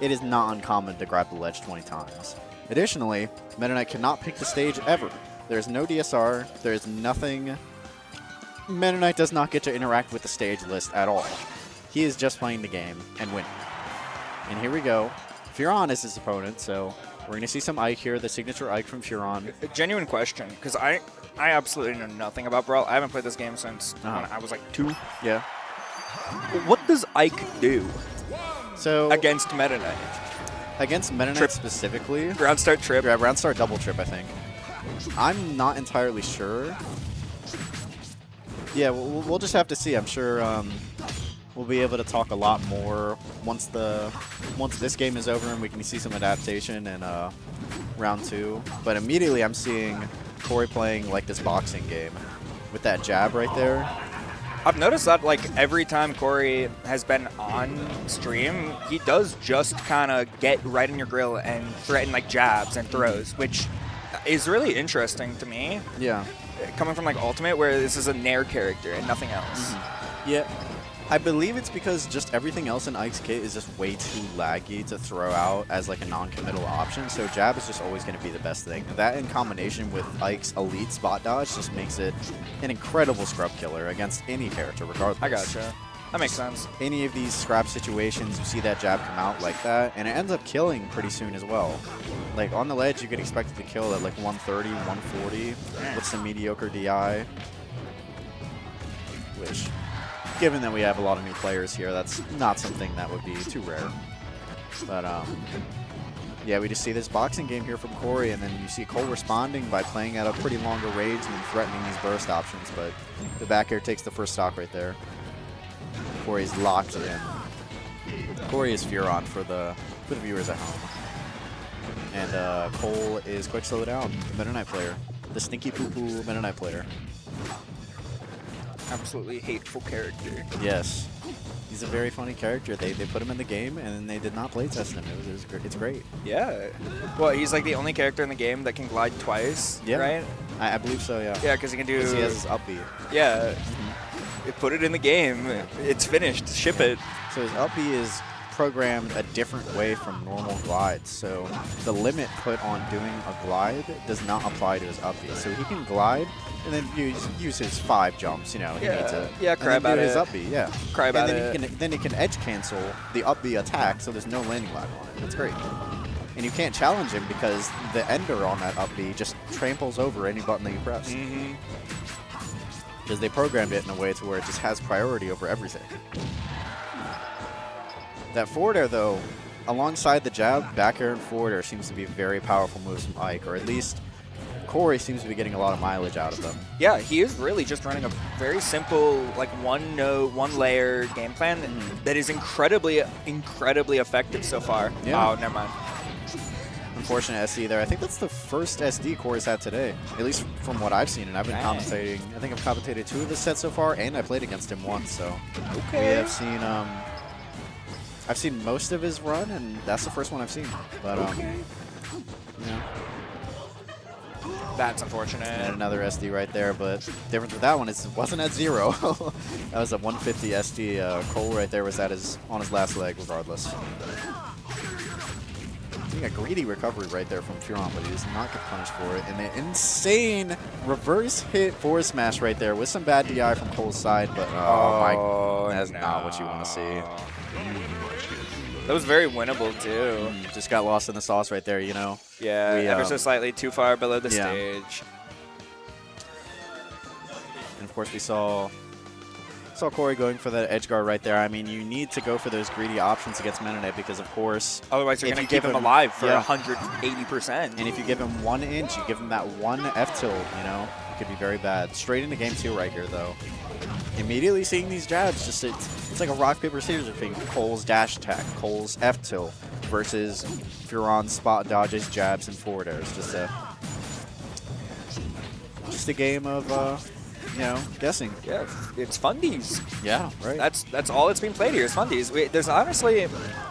it is not uncommon to grab the ledge 20 times. Additionally, Meta Knight cannot pick the stage ever. There's no DSR, there's nothing. Meta Knight does not get to interact with the stage list at all. He is just playing the game and winning. And here we go. Furon is his opponent, so we're going to see some Ike here, the signature Ike from Furon. A genuine question, because I absolutely know nothing about Brawl. I haven't played this game since when I was like 2. Yeah. What does Ike do So against Meta Knight? Against Meta Knight specifically, Ground start trip. Yeah, round start double trip, I think. I'm not entirely sure. Yeah, we'll just have to see. I'm sure we'll be able to talk a lot more once this game is over and we can see some adaptation in round 2. But immediately I'm seeing Corey playing like this boxing game with that jab right there. I've noticed that like every time Corey has been on stream, he does just kind of get right in your grill and threaten like jabs and throws, which is really interesting to me. Yeah. Coming from like Ultimate, where this is a Nair character and nothing else. Yeah. I believe it's because just everything else in Ike's kit is just way too laggy to throw out as like a non-committal option, so jab is just always going to be the best thing. That in combination with Ike's elite spot dodge just makes it an incredible scrub killer against any character regardless. I gotcha. That makes sense. Any of these scrap situations, you see that jab come out like that, and it ends up killing pretty soon as well. Like on the ledge, you could expect it to kill at like 130, 140 with some mediocre DI, which, given that we have a lot of new players here, that's not something that would be too rare. But yeah, we just see this boxing game here from Corey, and then you see Cole responding by playing at a pretty longer range and threatening these burst options. But the back air takes the first stock right there. Corey's locked in. Corey is Furon for the viewers at home. And Cole is Quickslowdown, the Meta Knight player. The stinky poo-poo Meta Knight player. Absolutely hateful character. Yes. He's a very funny character. They put him in the game, and they did not play test him. It's great. Yeah. Well, he's like the only character in the game that can glide twice, right? I believe so, yeah. Yeah, because he can do... Because he has his up B. Yeah. Put it in the game. It's finished. Ship it. So his up B is programmed a different way from normal glides. So the limit put on doing a glide does not apply to his up B. So he can glide and then use his 5 jumps, you know. He needs to, cry about his up B, yeah. Cry about and then he can edge cancel the up B attack, so there's no landing lag on it. That's great. And you can't challenge him because the ender on that up B just tramples over any button that you press. Because they programmed it in a way to where it just has priority over everything. That forward air, though, alongside the jab, back air and forward air seems to be very powerful moves from Ike, or at least Corey seems to be getting a lot of mileage out of them. Yeah, he is really just running a very simple, like one layer game plan that is incredibly effective so far. Yeah. Oh, never mind. Unfortunate SD there. I think that's the first SD Corey's had today, at least from what I've seen. And I've been commentating. I think I've commentated 2 of the sets so far, and I played against him once. So we have seen. I've seen most of his run, and that's the first one I've seen. But yeah. That's unfortunate. And another SD right there, but the difference with that one is it wasn't at 0. That was a 150 SD. Cole right there was on his last leg, regardless. A greedy recovery right there from Furon, but he does not get punished for it. And an insane reverse hit forward smash right there with some bad DI from Cole's side, but oh my, that's not what you want to see. That was very winnable too. Just got lost in the sauce right there, you know. Yeah, ever so slightly too far below the stage. And of course we saw Corey going for that edge guard right there. I mean, you need to go for those greedy options against Meta Knight because, of course, otherwise you're going to keep him alive for 180%. And if you give him 1 inch, you give him that 1 F tilt, you know, it could be very bad. Straight into game 2 right here, though. Immediately seeing these jabs, just it's like a rock, paper, scissors thing. Cole's dash attack, Cole's F tilt versus Furon's spot dodges, jabs, and forward airs. Just a game of... you know, guessing. Yeah, it's fundies. Yeah, right. That's all that's being played here is fundies. There's honestly,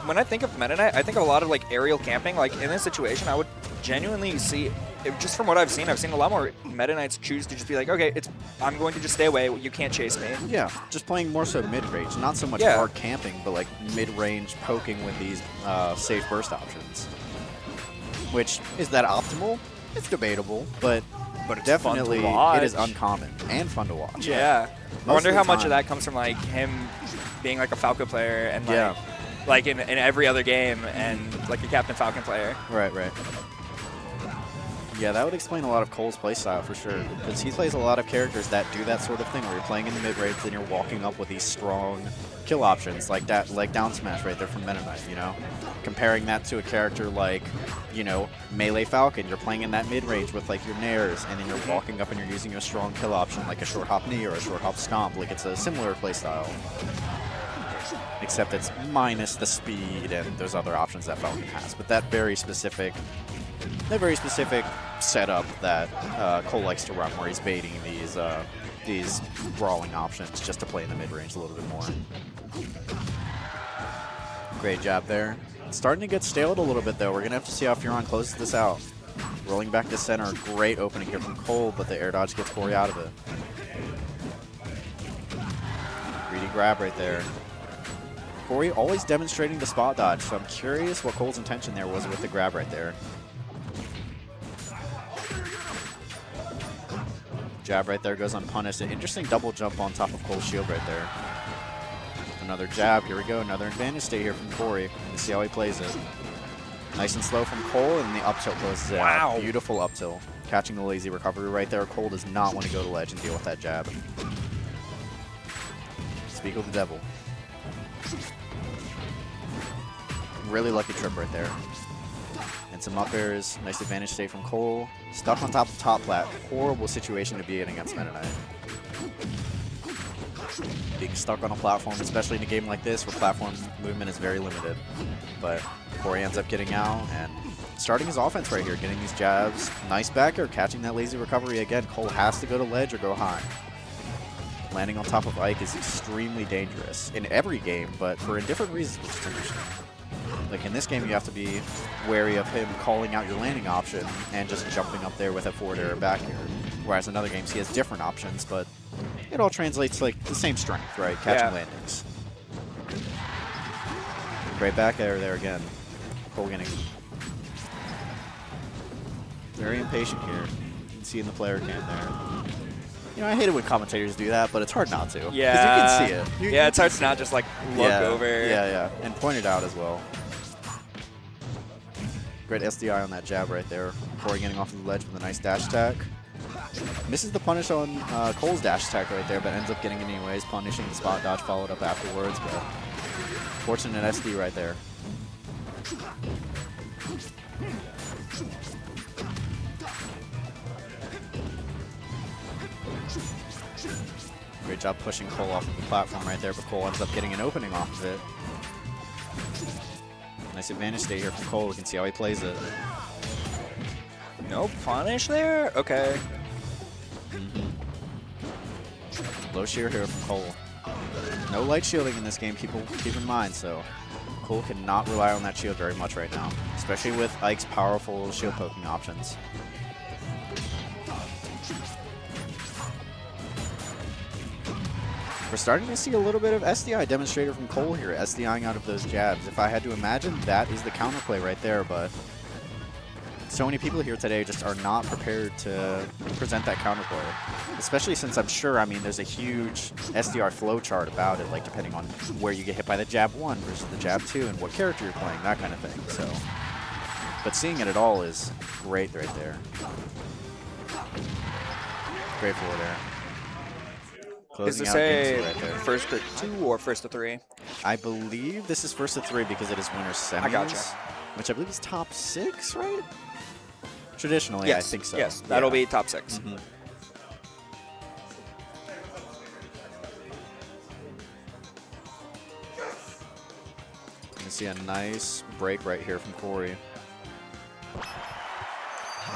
when I think of Meta Knight, I think of a lot of like aerial camping. Like in this situation, I would genuinely see just from what I've seen a lot more Meta Knights choose to just be like, okay, I'm going to just stay away. You can't chase me. Yeah, just playing more so mid-range. Not so much hard camping, but like mid-range poking with these safe burst options. Which, is that optimal? It's debatable, but it's definitely fun to watch. it is uncommon and fun to watch. Yeah. I Most wonder of how the much of time. that comes from like him being like a Falco player and like, Yeah. like in every other game and like a Captain Falcon player. Right, right. Yeah, that would explain a lot of Cole's playstyle for sure. Because he plays a lot of characters that do that sort of thing where you're playing in the mid-range and you're walking up with these strong kill options like that, like down smash right there from Meta Knight, you know? Comparing that to a character like, you know, Melee Falcon, you're playing in that mid-range with like your nairs and then you're walking up and you're using a strong kill option like a short hop knee or a short hop stomp. Like it's a similar playstyle. Except it's minus the speed and those other options that Falcon has. But that very specific setup that Cole likes to run, where he's baiting these brawling options just to play in the mid-range a little bit more. Great job there. It's starting to get staled a little bit, though. We're going to have to see how Furon closes this out. Rolling back to center. Great opening here from Cole, but the air dodge gets Corey out of it. Greedy grab right there. Corey always demonstrating the spot dodge, so I'm curious what Cole's intention there was with the grab right there. Jab right there goes unpunished. An interesting double jump on top of Cole's shield right there. Another jab. Here we go. Another advantage stay here from Corey. Let's see how he plays it. Nice and slow from Cole, and the up tilt closes it out. Beautiful up tilt. Catching the lazy recovery right there. Cole does not want to go to ledge and deal with that jab. Speak with the devil. Really lucky trip right there. And some up airs. Nice advantage stay from Cole. Stuck on top of top plat. Horrible situation to be in against Meta Knight. Being stuck on a platform, especially in a game like this where platform movement is very limited. But Corey ends up getting out and starting his offense right here. Getting these jabs. Nice back air. Catching that lazy recovery again. Cole has to go to ledge or go high. Landing on top of Ike is extremely dangerous in every game, but for different reasons, which is interesting. Like in this game, you have to be wary of him calling out your landing option and just jumping up there with a forward air or back air. Whereas in other games, he has different options, but it all translates to like the same strength, right? Catching landings. Great back air there again. Cole getting very impatient here. You can see in the player cam there. You know, I hate it when commentators do that, but it's hard not to. Yeah. Because you can see it. Yeah, it's hard to not just like look over. Yeah, yeah. And point it out as well. Great SDI on that jab right there. Corey getting off of the ledge with a nice dash attack. Misses the punish on Cole's dash attack right there, but ends up getting it anyways, punishing the spot dodge followed up afterwards. But fortunate SD right there. Great job pushing Cole off of the platform right there, but Cole ends up getting an opening off of it. Nice advantage stay here from Cole. We can see how he plays it. No punish there? Okay. Low shear here from Cole. No light shielding in this game, keep in mind, so Cole cannot rely on that shield very much right now, especially with Ike's powerful shield poking options. We're starting to see a little bit of SDI demonstrated from Cole here, SDIing out of those jabs. If I had to imagine, that is the counterplay right there, but so many people here today just are not prepared to present that counterplay. Especially since I'm sure, I mean, there's a huge SDR flow chart about it, like depending on where you get hit by the jab 1 versus the jab 2 and what character you're playing, that kind of thing. So, but seeing it at all is great right there. Great forward air. Is Closing this out game 2 a right there. first to 2 or first to 3? I believe this is first to 3 because it is winner's semis. I gotcha. Which I believe is top 6, right? Traditionally, Yes. I think so. Yes, that'll be top 6. Mm-hmm. You see a nice break right here from Corey.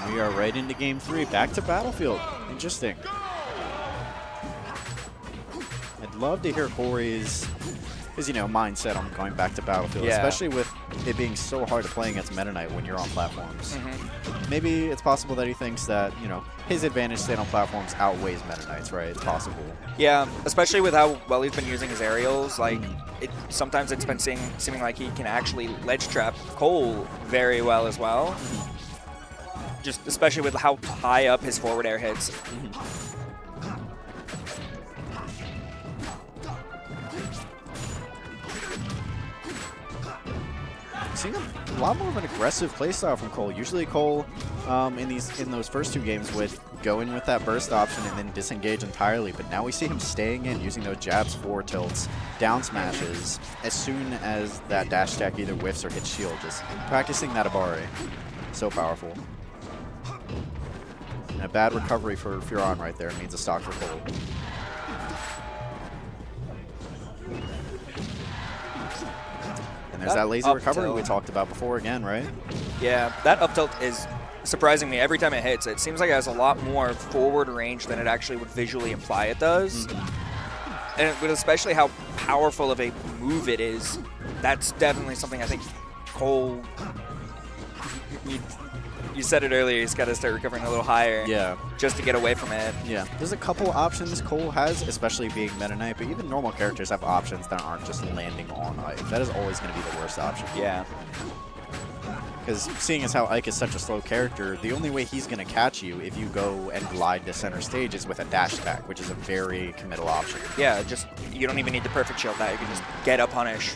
And we are right into game 3, back to Battlefield. Interesting. I'd love to hear Corey's mindset on going back to Battlefield, Yeah. especially with it being so hard to play against Meta Knight when you're on platforms. Maybe it's possible that he thinks that, you know, his advantage staying on platforms outweighs Meta Knight's, right? It's possible. Yeah, especially with how well he's been using his aerials. Like, sometimes it's been seeming like he can actually ledge trap Cole very well as well. Just especially with how high up his forward air hits. Seeing a lot more of an aggressive playstyle from Cole. Usually Cole, in those first 2 games, would go in with that burst option and then disengage entirely. But now we see him staying in, using those jabs, forward tilts, down smashes, as soon as that dash attack either whiffs or hits shield. Just practicing that Abare. So powerful. And a bad recovery for Furon right there means a stock for Cole. And there's that lazy recovery we talked about before again, right? Yeah, that up tilt is surprising me every time it hits. It seems like it has a lot more forward range than it actually would visually imply it does. And with especially how powerful of a move it is, that's definitely something I think Cole, you said it earlier, he's got to start recovering a little higher. Yeah. Just to get away from it. Yeah. There's a couple options Cole has, especially being Meta Knight, but even normal characters have options that aren't just landing on Ike. That is always going to be the worst option. Yeah. Because seeing as how Ike is such a slow character, the only way he's going to catch you if you go and glide to center stage is with a dash attack, which is a very committal option. Yeah, just, you don't even need the perfect shield that. You can just get a punish.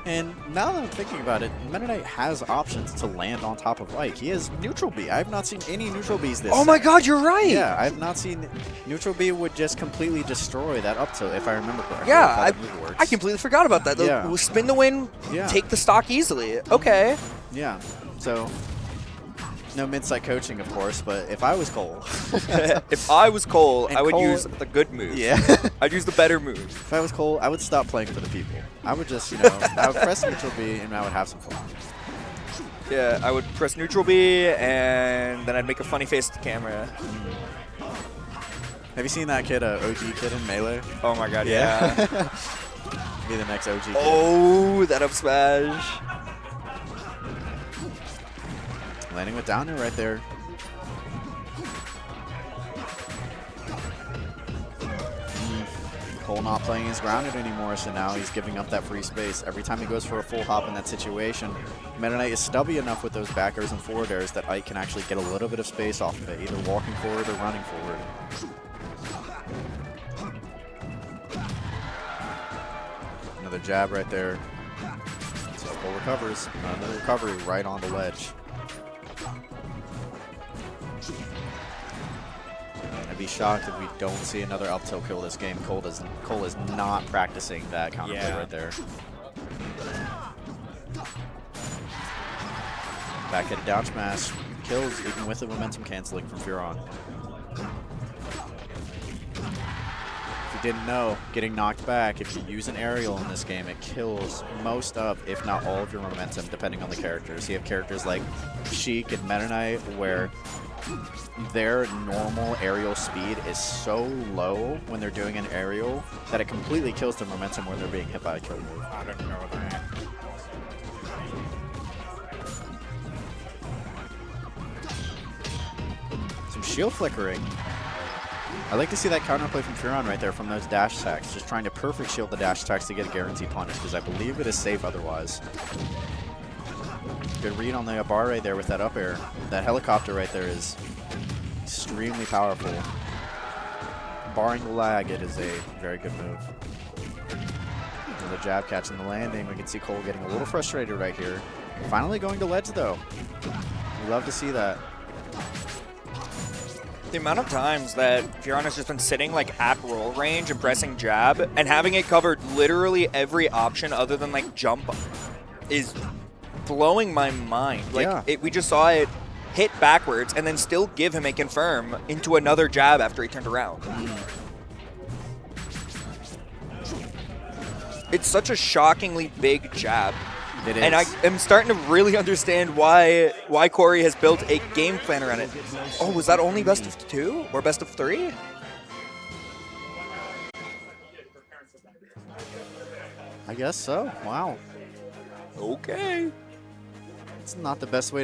And now that I'm thinking about it, Meta Knight has options to land on top of Ike. He has neutral B. I have not seen any neutral Bs this Oh my god, you're right! Yeah, I have not seen... Neutral B would just completely destroy that up tilt, if I remember correctly. Yeah, I completely forgot about that. Yeah. We'll spin the win, take the stock easily. Okay. Yeah, so... No mid-side coaching, of course, but if I was Cole... If I was Cole, I would Cole, use the good move. Yeah. I'd use the better move. If I was Cole, I would stop playing for the people. I would just, you know, I would press neutral B and I would have some fun. Yeah, I would press neutral B and then I'd make a funny face at the camera. Have you seen that kid, OG kid in Melee? Oh my god, yeah. Be the next OG kid. Oh, that up smash. Landing with down air right there. Cole not playing his grounded anymore, so now he's giving up that free space. Every time he goes for a full hop in that situation, Meta Knight is stubby enough with those back airs and forward airs that Ike can actually get a little bit of space off of it, either walking forward or running forward. Another jab right there. So Cole recovers. Another recovery right on the ledge. I'd be shocked if we don't see another up tilt kill this game. Cole is not practicing that counterplay right there. Back at a down smash. Kills even with the momentum canceling from Furon. If you didn't know, getting knocked back, if you use an aerial in this game, it kills most of, if not all of your momentum, depending on the characters. You have characters like Sheik and Meta Knight where their normal aerial speed is so low when they're doing an aerial that it completely kills their momentum when they're being hit by a kill move. I don't know that. Some shield flickering. I like to see that counterplay from Furon right there from those dash attacks, just trying to perfect shield the dash attacks to get a guaranteed punish, because I believe it is safe otherwise. Good read on the Abare there with that up air. That helicopter right there is extremely powerful. Barring the lag, it is a very good move. The jab catching the landing. We can see Cole getting a little frustrated right here. Finally going to ledge though. We love to see that. The amount of times that Furon has just been sitting like at roll range and pressing jab and having it covered literally every option other than like jump is blowing my mind. Like we just saw it hit backwards and then still give him a confirm into another jab after he turned around. It's such a shockingly big jab. It is. And I am starting to really understand why Corey has built a game plan around it. Oh, was that only best of 2 or best of 3? I guess so. Wow. Okay. It's not the best way to